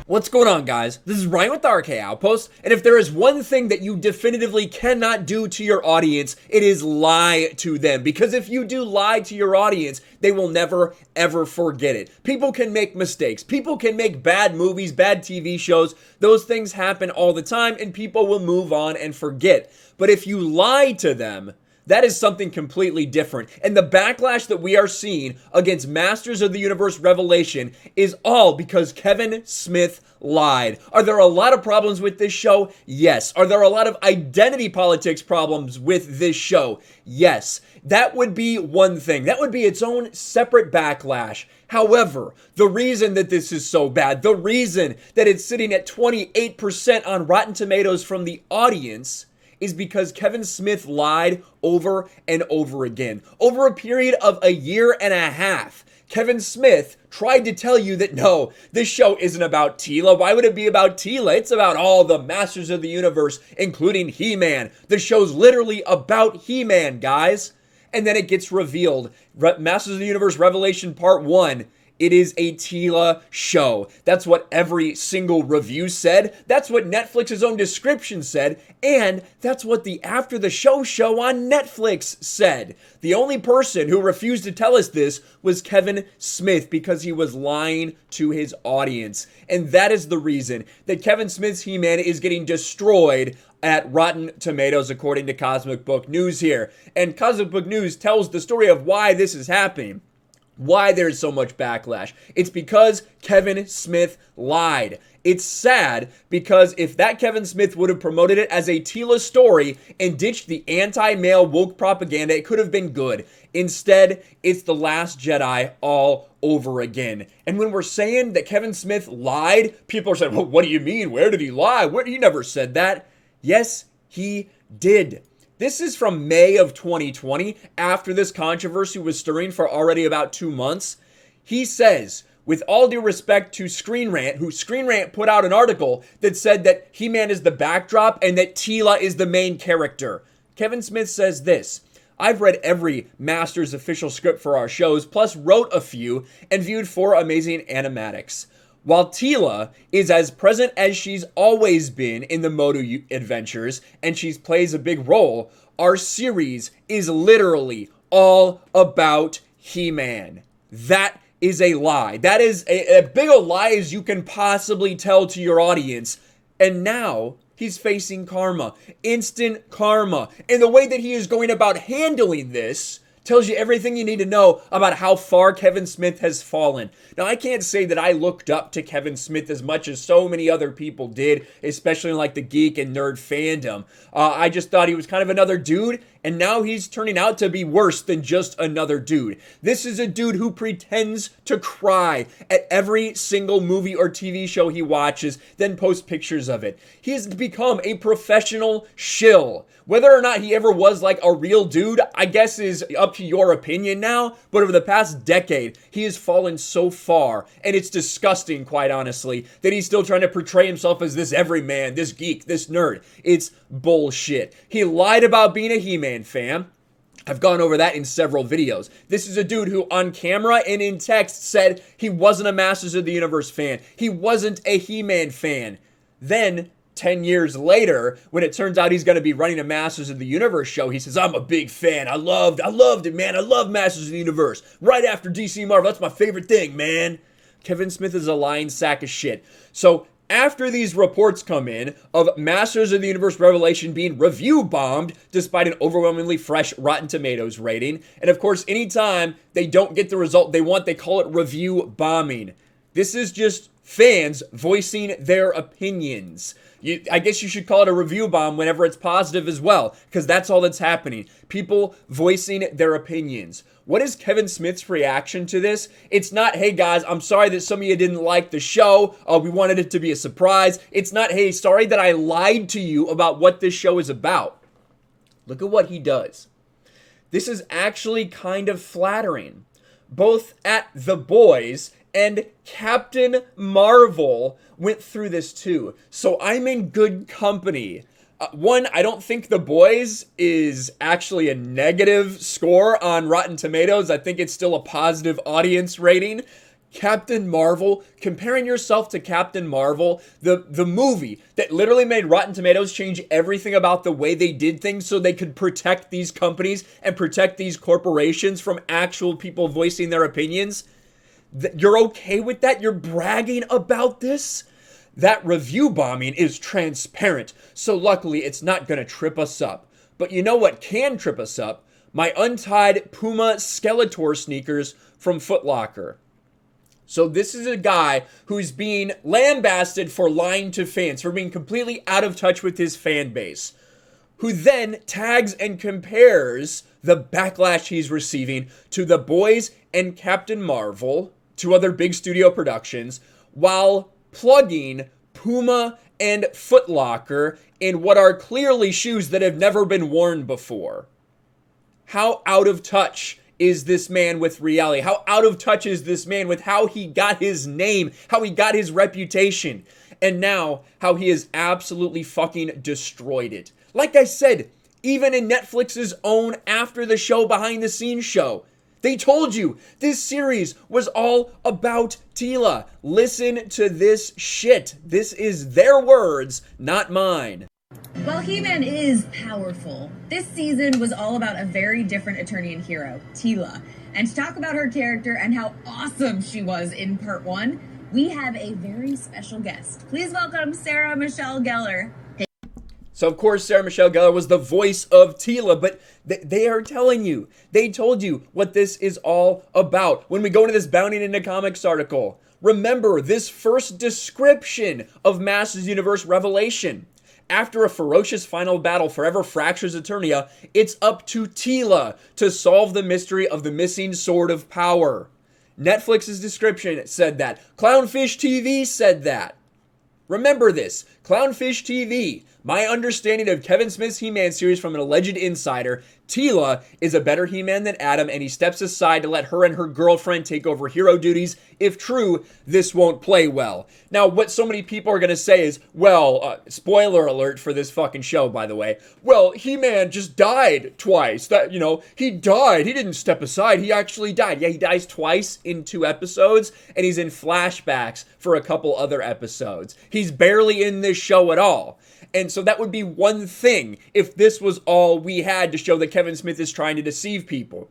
What's going on, guys? This is Ryan with the RK Outpost, and if there is one thing that you definitively cannot do to your audience, it is lie to them. Because if you do lie to your audience, they will never, ever forget it. People can make mistakes. People can make bad movies, bad TV shows. Those things happen all the time, and people will move on and forget. But if you lie to them, that is something completely different. And the backlash that we are seeing against Masters of the Universe Revelation is all because Kevin Smith lied. Are there a lot of problems with this show? Yes. Are there a lot of identity politics problems with this show? Yes. That would be one thing. That would be its own separate backlash. However, the reason that this is so bad, the reason that it's sitting at 28% on Rotten Tomatoes from the audience is because Kevin Smith lied over and over again. Over a period of a year and a half, Kevin Smith tried to tell you that no, this show isn't about Teela. Why would it be about Teela? It's about all the Masters of the Universe, including He-Man. The show's literally about He-Man, guys. And then it gets revealed. Masters of the Universe Revelation Part 1. It is a Teela show. That's what every single review said. That's what Netflix's own description said. And that's what the After the Show show on Netflix said. The only person who refused to tell us this was Kevin Smith because he was lying to his audience. And that is the reason that Kevin Smith's He-Man is getting destroyed at Rotten Tomatoes, according to Cosmic Book News here. And Cosmic Book News tells the story of why this is happening. Why there's so much backlash. It's because Kevin Smith lied. It's sad because if that Kevin Smith would have promoted it as a Teela story and ditched the anti-male woke propaganda, it could have been good. Instead, it's The Last Jedi all over again. And when we're saying that Kevin Smith lied, people are saying, well, what do you mean? Where did he lie? He never said that. Yes, he did. This is from May of 2020, after this controversy was stirring for already about 2 months. He says, with all due respect to Screen Rant, who Screen Rant put out an article that said that He-Man is the backdrop and that Teela is the main character. Kevin Smith says this: I've read every Masters official script for our shows, plus wrote a few and viewed 4 amazing animatics. While Teela is as present as she's always been in the Moto adventures, and she plays a big role, our series is literally all about He-Man. That is a lie. That is a big a lie as you can possibly tell to your audience. And now he's facing karma. Instant karma. And the way that he is going about handling this tells you everything you need to know about how far Kevin Smith has fallen. Now, I can't say that I looked up to Kevin Smith as much as so many other people did, especially in like the geek and nerd fandom. I just thought he was kind of another dude, and now he's turning out to be worse than just another dude. This is a dude who pretends to cry at every single movie or TV show he watches, then posts pictures of it. He has become a professional shill. Whether or not he ever was like a real dude, I guess is up to your opinion now, but over the past decade, he has fallen so far, and it's disgusting, quite honestly, that he's still trying to portray himself as this everyman, this geek, this nerd. It's bullshit. He lied about being a He-Man fan. I've gone over that in several videos. This is a dude who on camera and in text said he wasn't a Masters of the Universe fan. He wasn't a He-Man fan. Then 10 years later, when it turns out he's going to be running a Masters of the Universe show, he says, I'm a big fan. I loved it, man. I love Masters of the Universe. Right after DC Marvel, that's my favorite thing, man. Kevin Smith is a lying sack of shit. So after these reports come in of Masters of the Universe Revelation being review bombed despite an overwhelmingly fresh Rotten Tomatoes rating, and of course, anytime they don't get the result they want, they call it review bombing. This is just fans voicing their opinions. I guess you should call it a review bomb whenever it's positive as well, because that's all that's happening. People voicing their opinions. What is Kevin Smith's reaction to this? It's not, hey guys, I'm sorry that some of you didn't like the show. We wanted it to be a surprise. It's not, hey, sorry that I lied to you about what this show is about. Look at what he does. This is actually kind of flattering. Both at The Boys and Captain Marvel went through this too. So I'm in good company. One, I don't think The Boys is actually a negative score on Rotten Tomatoes. I think it's still a positive audience rating. Captain Marvel, comparing yourself to Captain Marvel, the movie that literally made Rotten Tomatoes change everything about the way they did things so they could protect these companies and protect these corporations from actual people voicing their opinions. You're okay with that? You're bragging about this? That review bombing is transparent, so luckily it's not gonna trip us up. But you know what can trip us up? My untied Puma Skeletor sneakers from Foot Locker. So this is a guy who's being lambasted for lying to fans, for being completely out of touch with his fan base, who then tags and compares the backlash he's receiving to The Boys and Captain Marvel, two other big studio productions, while plugging Puma and Foot Locker in what are clearly shoes that have never been worn before. How out of touch is this man with reality? How out of touch is this man with how he got his name, how he got his reputation, and now how he has absolutely fucking destroyed it? Like I said, even in Netflix's own after the show behind the scenes show, they told you this series was all about Teela. Listen to this shit. This is their words, not mine. While He-Man is powerful, this season was all about a very different attorney and hero, Teela. And to talk about her character and how awesome she was in part 1, we have a very special guest. Please welcome Sarah Michelle Gellar. So, of course, Sarah Michelle Gellar was the voice of Teela, but they are telling you, they told you what this is all about. When we go into this Bounding into Comics article, remember this first description of Masters Universe Revelation. After a ferocious final battle forever fractures Eternia, it's up to Teela to solve the mystery of the missing Sword of Power. Netflix's description said that. Clownfish TV said that. Remember this, Clownfish TV. My understanding of Kevin Smith's He-Man series from an alleged insider, Teela is a better He-Man than Adam, and he steps aside to let her and her girlfriend take over hero duties. If true, this won't play well. Now, what so many people are going to say is, well, spoiler alert for this fucking show, by the way. Well, He-Man just died twice. That, he died. He didn't step aside. He actually died. Yeah, he dies twice in 2 episodes, and he's in flashbacks for a couple other episodes. He's barely in this show at all. And so that would be one thing if this was all we had to show that Kevin Smith is trying to deceive people.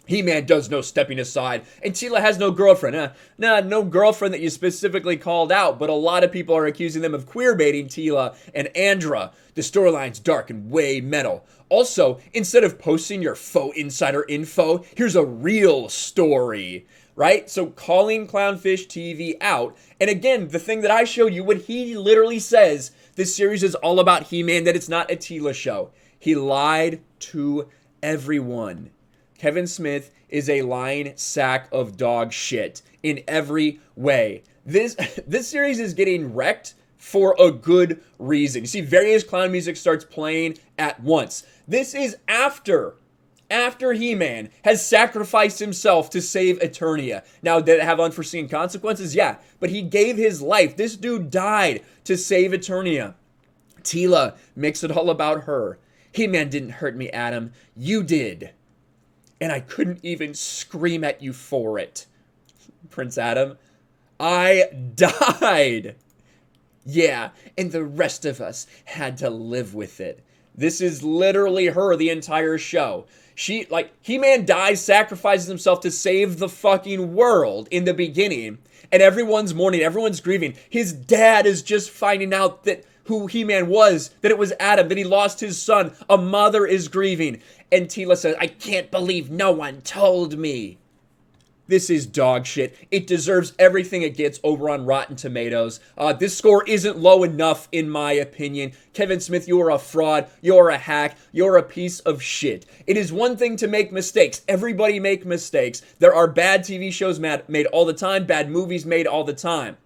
He-Man does no stepping aside, and Teela has no girlfriend. No girlfriend that you specifically called out, but a lot of people are accusing them of queerbaiting Teela and Andra. The storyline's dark and way metal. Also, instead of posting your faux insider info, here's a real story. Right? So calling Clownfish TV out, and again, the thing that I showed you, what he literally says, this series is all about He-Man, that it's not a Teela show. He lied to everyone. Kevin Smith is a lying sack of dog shit in every way. This series is getting wrecked for a good reason. You see, various clown music starts playing at once. This is after He-Man has sacrificed himself to save Eternia. Now, did it have unforeseen consequences? Yeah, but he gave his life. This dude died to save Eternia. Teela makes it all about her. He-Man didn't hurt me, Adam. You did. And I couldn't even scream at you for it. Prince Adam, I died. Yeah, and the rest of us had to live with it. This is literally her the entire show. He-Man dies, sacrifices himself to save the fucking world in the beginning, and everyone's mourning, everyone's grieving. His dad is just finding out that who He-Man was, that it was Adam, that he lost his son. A mother is grieving, and Teela says, I can't believe no one told me. This is dog shit. It deserves everything it gets over on Rotten Tomatoes. This score isn't low enough, in my opinion. Kevin Smith, you are a fraud. You're a hack. You're a piece of shit. It is one thing to make mistakes. Everybody make mistakes. There are bad TV shows made all the time, bad movies made all the time.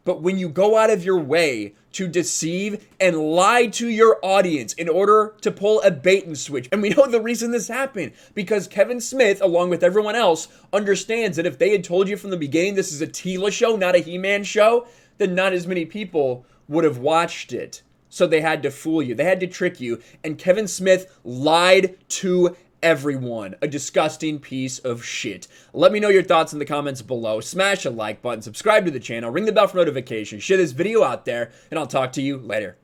But when you go out of your way to deceive and lie to your audience in order to pull a bait and switch, and we know the reason this happened, because Kevin Smith, along with everyone else, understands that if they had told you from the beginning this is a Teela show, not a He-Man show, then not as many people would have watched it. So they had to fool you. They had to trick you. And Kevin Smith lied to everyone a disgusting piece of shit. Let me know your thoughts in the comments below. Smash a like button, subscribe to the channel, ring the bell for notifications, share this video out there, and I'll talk to you later.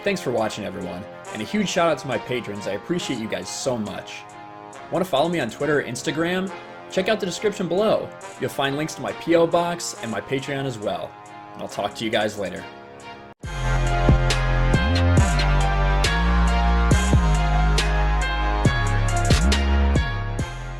Thanks for watching, everyone, and a huge shout out to my patrons. I appreciate you guys so much. Want to follow me on Twitter or Instagram? Check out the description below. You'll find links to my P.O. box and my Patreon as well. And I'll talk to you guys later.